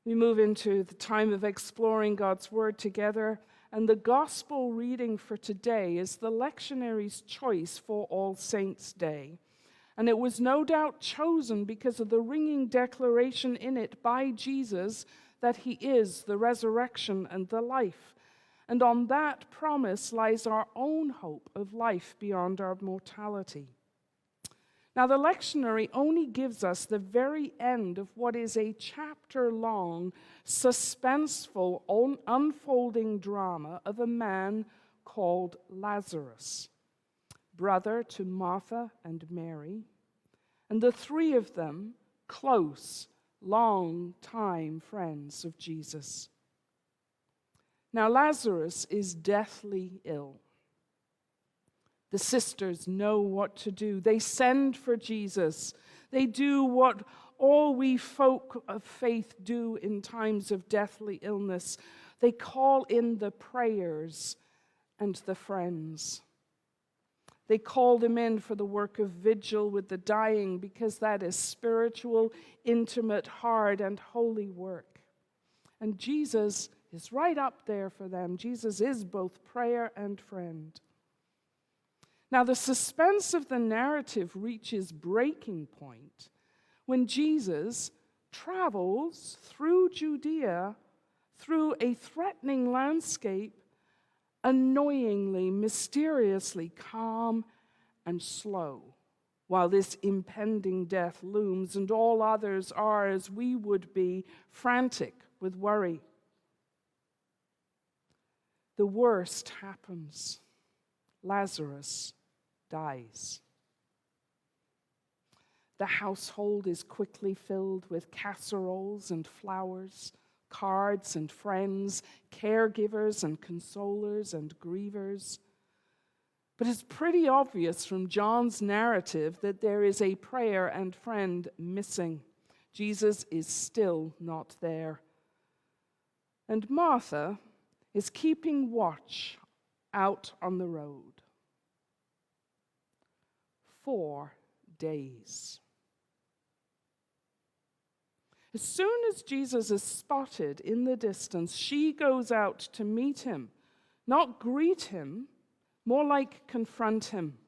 We move into the time of exploring God's Word together, and the gospel reading for today is the lectionary's choice for All Saints' Day. And it was no doubt chosen because of the ringing declaration in it by Jesus that he is the resurrection and the life. And on that promise lies our own hope of life beyond our mortality. Now, the lectionary only gives us the very end of what is a chapter-long, suspenseful, unfolding drama of a man called Lazarus, brother to Martha and Mary, and the three of them close, long-time friends of Jesus. Now, Lazarus is deathly ill. The sisters know what to do. They send for Jesus. They do what all we folk of faith do in times of deathly illness. They call in the prayers and the friends. They call them in for the work of vigil with the dying because that is spiritual, intimate, hard, and holy work. And Jesus is right up there for them. Jesus is both prayer and friend. Now, the suspense of the narrative reaches breaking point when Jesus travels through Judea, through a threatening landscape, annoyingly, mysteriously calm and slow, while this impending death looms and all others are, as we would be, frantic with worry. The worst happens. Lazarus dies. The household is quickly filled with casseroles and flowers, cards and friends, caregivers and consolers and grievers. But it's pretty obvious from John's narrative that there is a prayer and friend missing. Jesus is still not there. And Martha is keeping watch out on the road. 4 days. As soon as Jesus is spotted in the distance, she goes out to meet him, not greet him, more like confront him.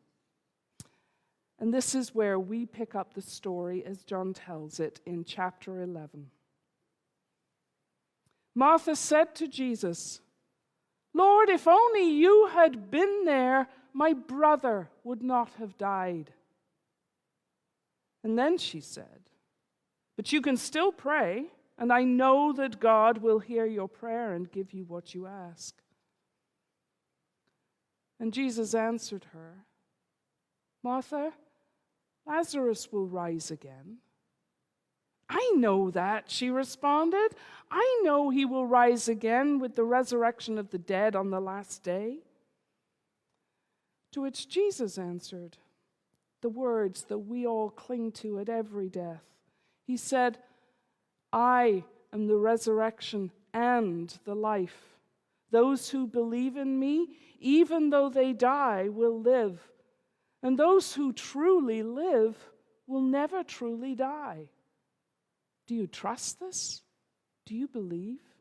And this is where we pick up the story as John tells it in chapter 11. Martha said to Jesus, "Lord, if only you had been there, my brother would not have died." And then she said, "But you can still pray, and I know that God will hear your prayer and give you what you ask." And Jesus answered her, "Martha, Lazarus will rise again." "I know that," she responded. "I know he will rise again with the resurrection of the dead on the last day." To which Jesus answered, the words that we all cling to at every death. He said, "I am the resurrection and the life. Those who believe in me, even though they die, will live. And those who truly live will never truly die." Do you trust this? Do you believe?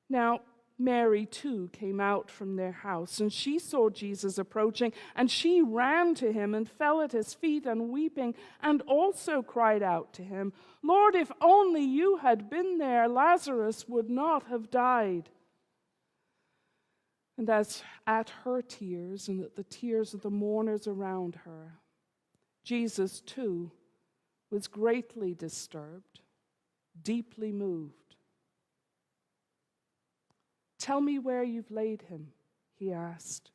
Now, Mary too came out from their house, and she saw Jesus approaching, and she ran to him and fell at his feet and weeping, and also cried out to him, "Lord, if only you had been there, Lazarus would not have died." And as at her tears and at the tears of the mourners around her, Jesus too was greatly disturbed, deeply moved. "Tell me where you've laid him," he asked.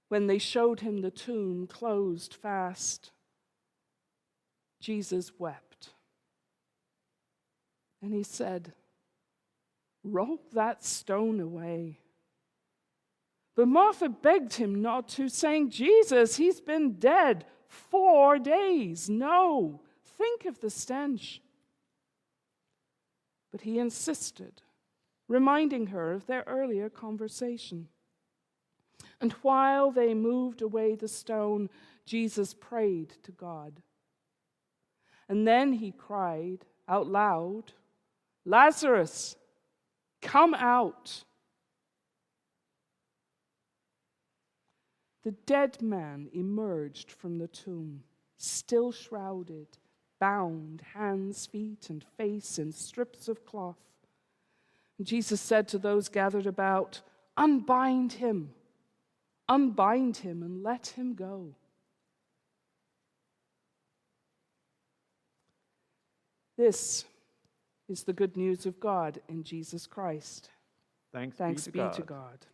When they showed him the tomb closed fast, Jesus wept. And he said, "Roll that stone away." But Martha begged him not to, saying, "Jesus, he's been dead 4 days. No, think of the stench." But he insisted, reminding her of their earlier conversation. And while they moved away the stone, Jesus prayed to God. And then he cried out loud, "Lazarus, come out." The dead man emerged from the tomb, still shrouded, bound, hands, feet, and face in strips of cloth. And Jesus said to those gathered about, unbind him, and let him go." This is the good news of God in Jesus Christ. Thanks Thanks be to be to God. God.